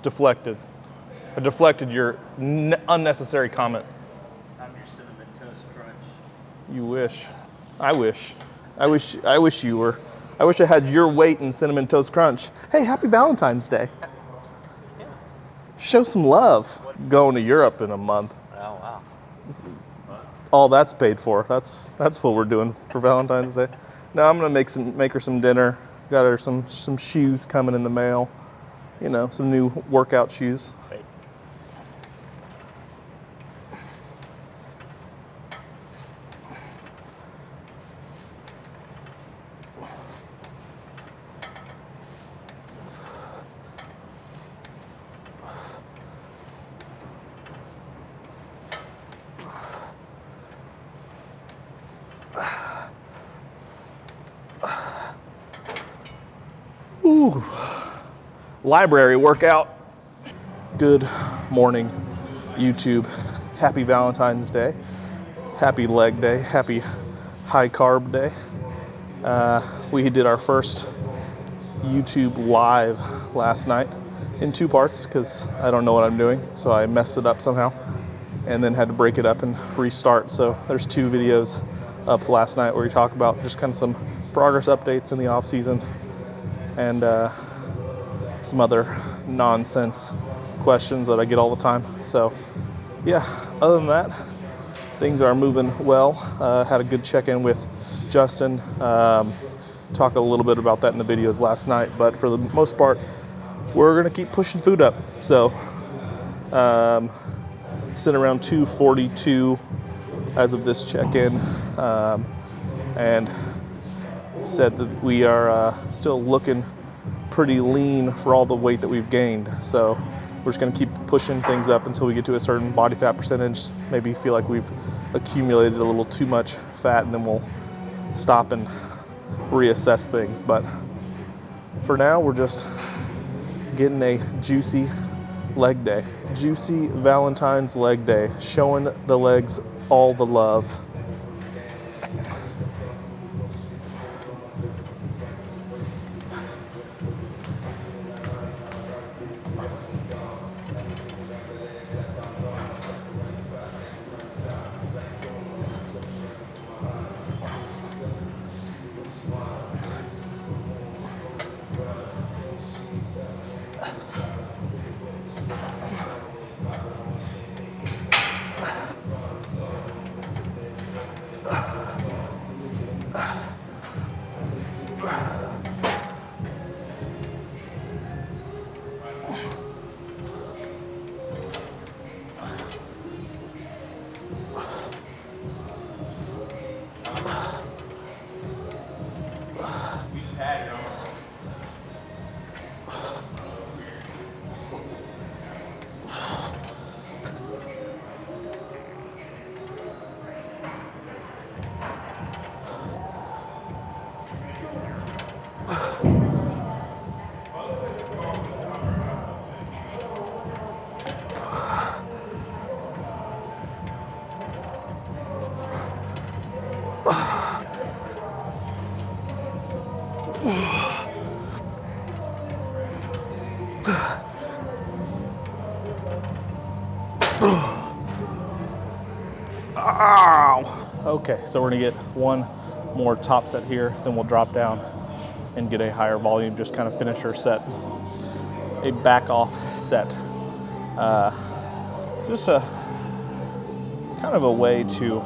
Deflected. I deflected your unnecessary comment. I'm your Cinnamon Toast Crunch. You wish. I wish. I wish you were. I wish I had your weight in Cinnamon Toast Crunch. Hey, happy Valentine's Day. Yeah. Show some love. Going to Europe in a month. Oh, wow. All that's paid for. That's what we're doing for Valentine's Day. Now I'm gonna make her some dinner. Got her some shoes coming in the mail. You know, some new workout shoes. Fake. Ooh. Library workout. Good morning, YouTube. Happy Valentine's Day. Happy leg day. Happy high carb day. We did our first YouTube live last night in 2 parts because I don't know what I'm doing, so I messed it up somehow and then had to break it up and restart. So there's 2 videos up last night where we talk about just kind of some progress updates in the off season and some other nonsense questions that I get all the time. So yeah, other than that, things are moving well. Had a good check-in with Justin. Talk a little bit about that in the videos last night, but for the most part, we're gonna keep pushing food up. So sitting around 242 as of this check-in, and said that we are still looking pretty lean for all the weight that we've gained. So we're just gonna keep pushing things up until we get to a certain body fat percentage, maybe feel like we've accumulated a little too much fat, and then we'll stop and reassess things. But for now, we're just getting a juicy leg day. Juicy Valentine's leg day, showing the legs all the love. Ow! Okay, so we're gonna get one more top set here, then we'll drop down and get a higher volume, just kind of finish our set. A back off set. Just a kind of a way to,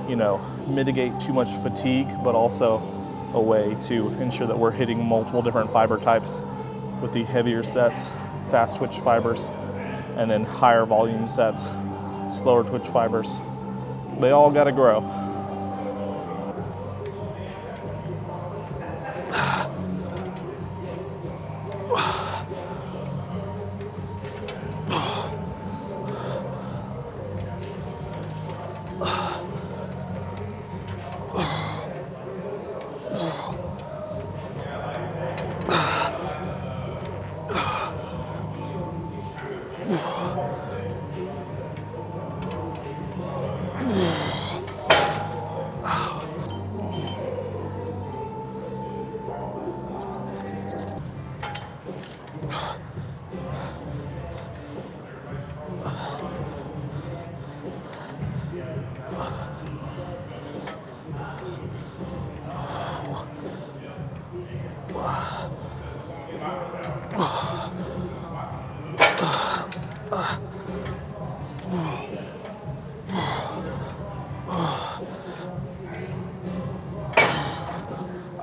you know, mitigate too much fatigue, but also a way to ensure that we're hitting multiple different fiber types with the heavier sets, fast twitch fibers, and then higher volume sets, slower twitch fibers. They all gotta grow.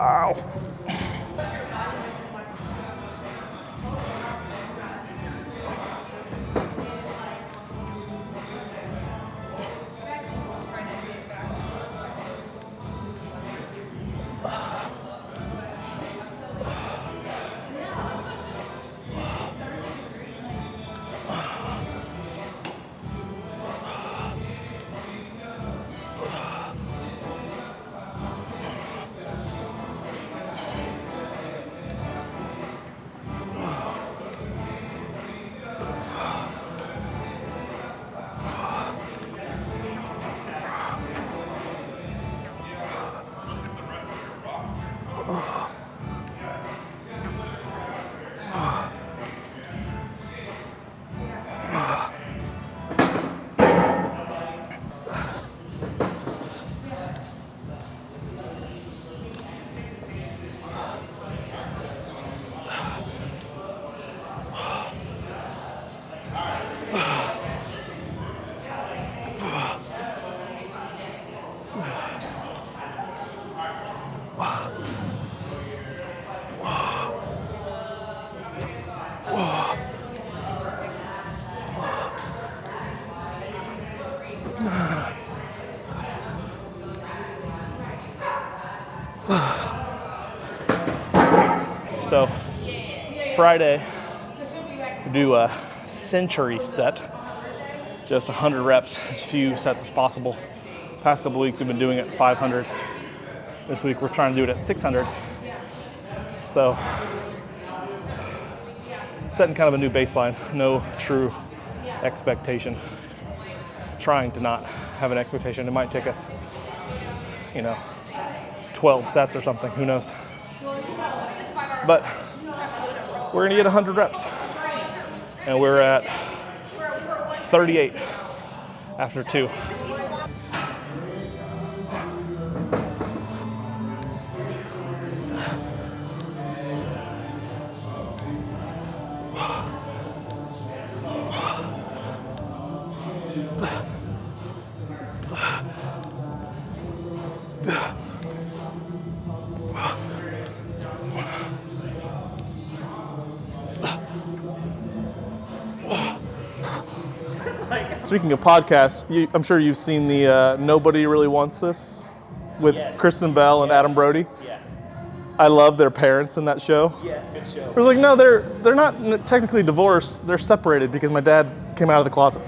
Ow. So Friday, we do a century set, just 100 reps, as few sets as possible. Past couple weeks we've been doing it at 500. This week we're trying to do it at 600. So setting kind of a new baseline, no true expectation. Trying to not have an expectation. It might take us, 12 sets or something, who knows. But we're gonna get 100 reps. And we're at 38 after 2. Speaking of podcasts, I'm sure you've seen the Nobody Really Wants This with Kristen Bell and Adam Brody. Yeah. I love their parents in that show. Yes. Good show. It was like, no, they're not technically divorced. They're separated because my dad came out of the closet.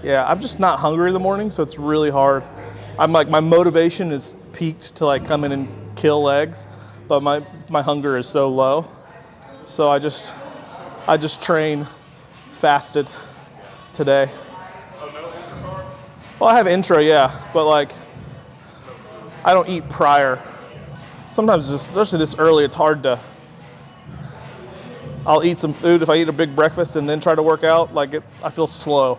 Yeah, I'm just not hungry in the morning, so it's really hard. I'm like, my motivation is peaked to like come in and kill legs, but my hunger is so low. So I just train fasted today. Oh, no intra-carb? Well, I have intra, yeah, but like, I don't eat prior. Sometimes, especially this early, it's hard to. I'll eat some food if I eat a big breakfast and then try to work out. Like I feel slow.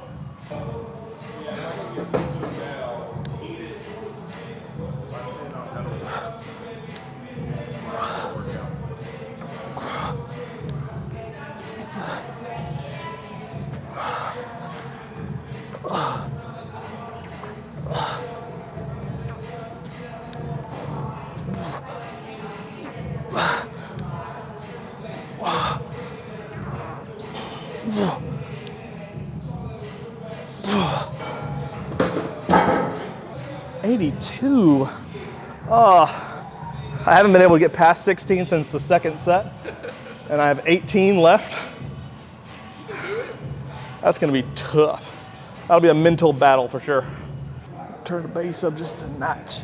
$82. I haven't been able to get past 16 since the second set, and I have 18 left. That's gonna be tough. That'll be a mental battle for sure. Turn the base up just a notch.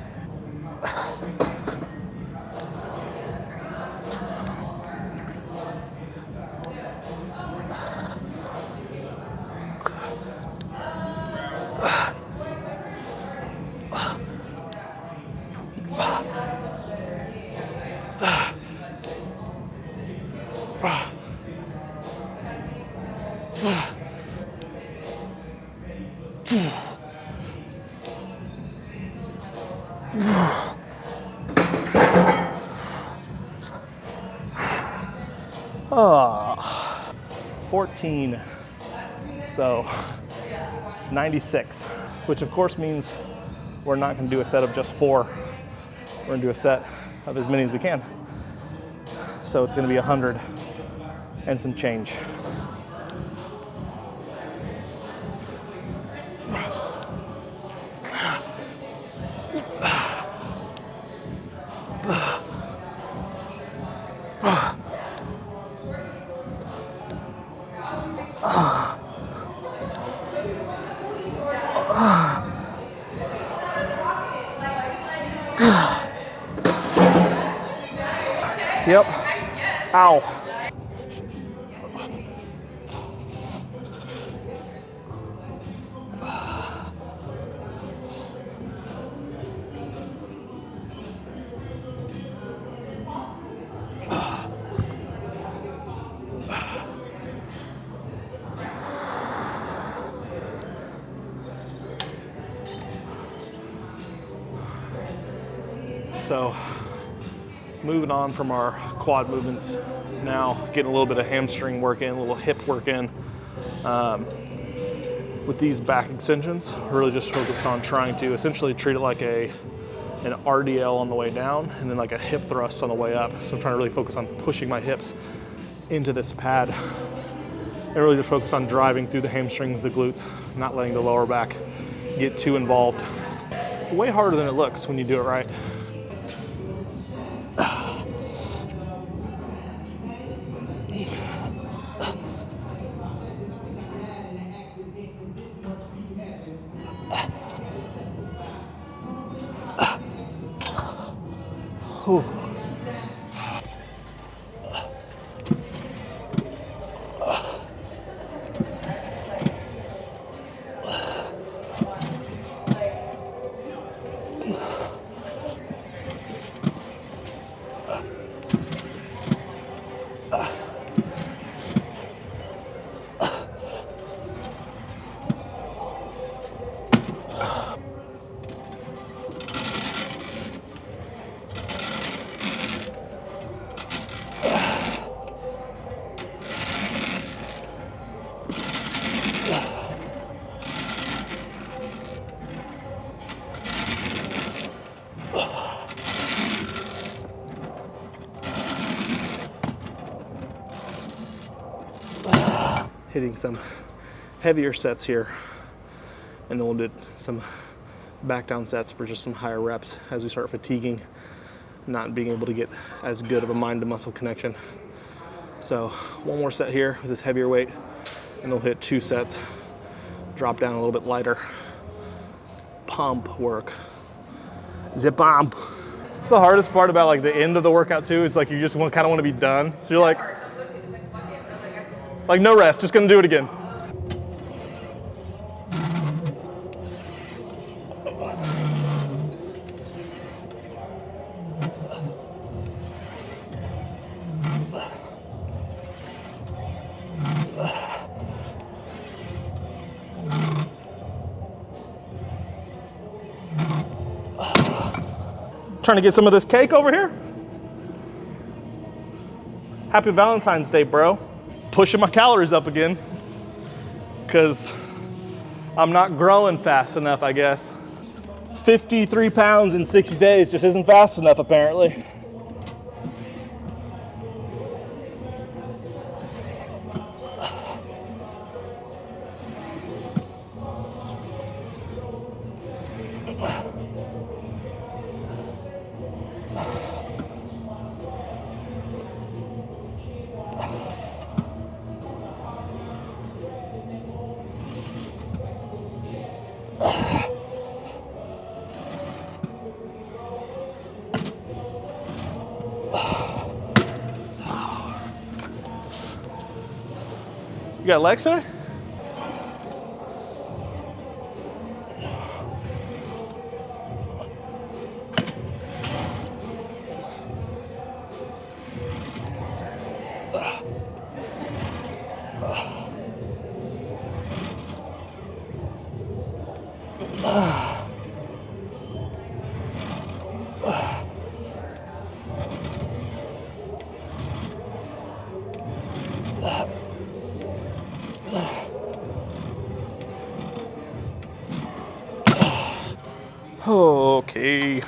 Ah, 14. So 96, which of course means we're not going to do a set of just 4. We're going to do a set of as many as we can. So it's going to be 100 and some change. Yep. Ow. So moving on from our quad movements now, getting a little bit of hamstring work in, a little hip work in. With these back extensions, we're really just focused on trying to essentially treat it like an RDL on the way down and then like a hip thrust on the way up. So I'm trying to really focus on pushing my hips into this pad and really just focus on driving through the hamstrings, the glutes, not letting the lower back get too involved. Way harder than it looks when you do it right. Whew. Hitting some heavier sets here, and then we'll do some back down sets for just some higher reps as we start fatiguing, not being able to get as good of a mind to muscle connection. So one more set here with this heavier weight, and we'll hit 2 sets, drop down a little bit lighter. Pump work. The pump. It's the hardest part about like the end of the workout too. It's like you just kind of want to be done. So you're like no rest, just gonna do it again. Trying to get some of this cake over here. Happy Valentine's Day, bro. Pushing my calories up again because I'm not growing fast enough, I guess. 53 pounds in 60 days just isn't fast enough, apparently. You got legs today? Okay.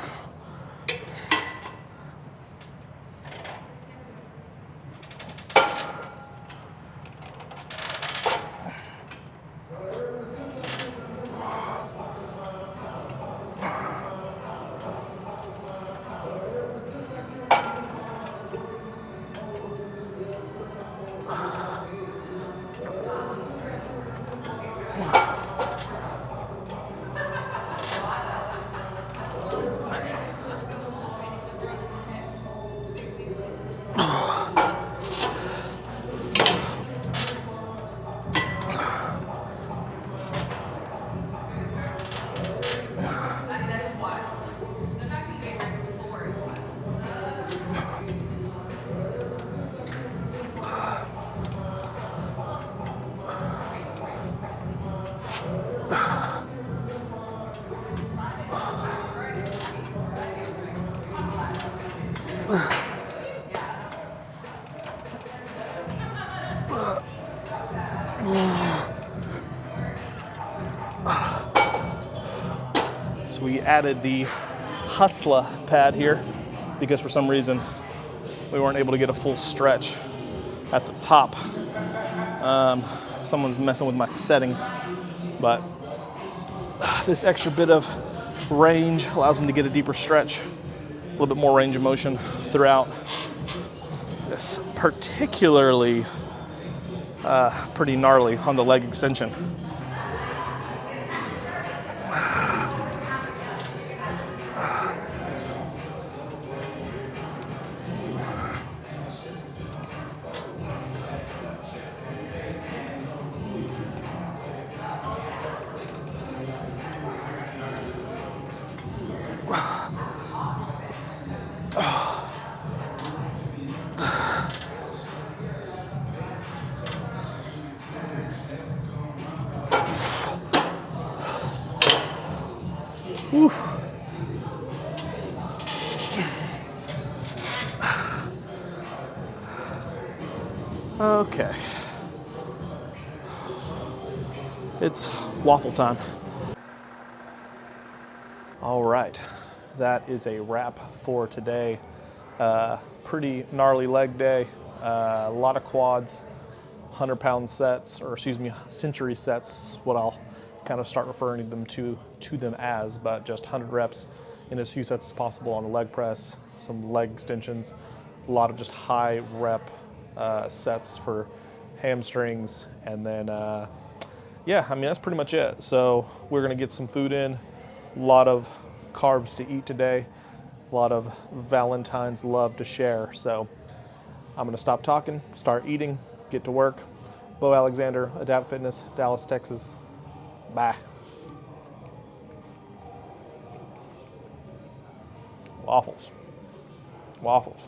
So we added the Hustler pad here because for some reason we weren't able to get a full stretch at the top. Someone's messing with my settings, but this extra bit of range allows me to get a deeper stretch, a little bit more range of motion throughout. This particularly pretty gnarly on the leg extension. Whew. Okay. It's waffle time. All right, that is a wrap for today. Pretty gnarly leg day, a lot of quads, 100-pound sets, or excuse me, century sets, what I'll kind of start referring them to them as, but just 100 reps in as few sets as possible on the leg press, some leg extensions, a lot of just high rep sets for hamstrings, and then yeah, I mean, that's pretty much it. So we're gonna get some food in, a lot of carbs to eat today, a lot of Valentine's love to share. So I'm gonna stop talking, start eating, get to work. Bo Alexander, Adapt Fitness, Dallas, Texas. Bye. Waffles. Waffles.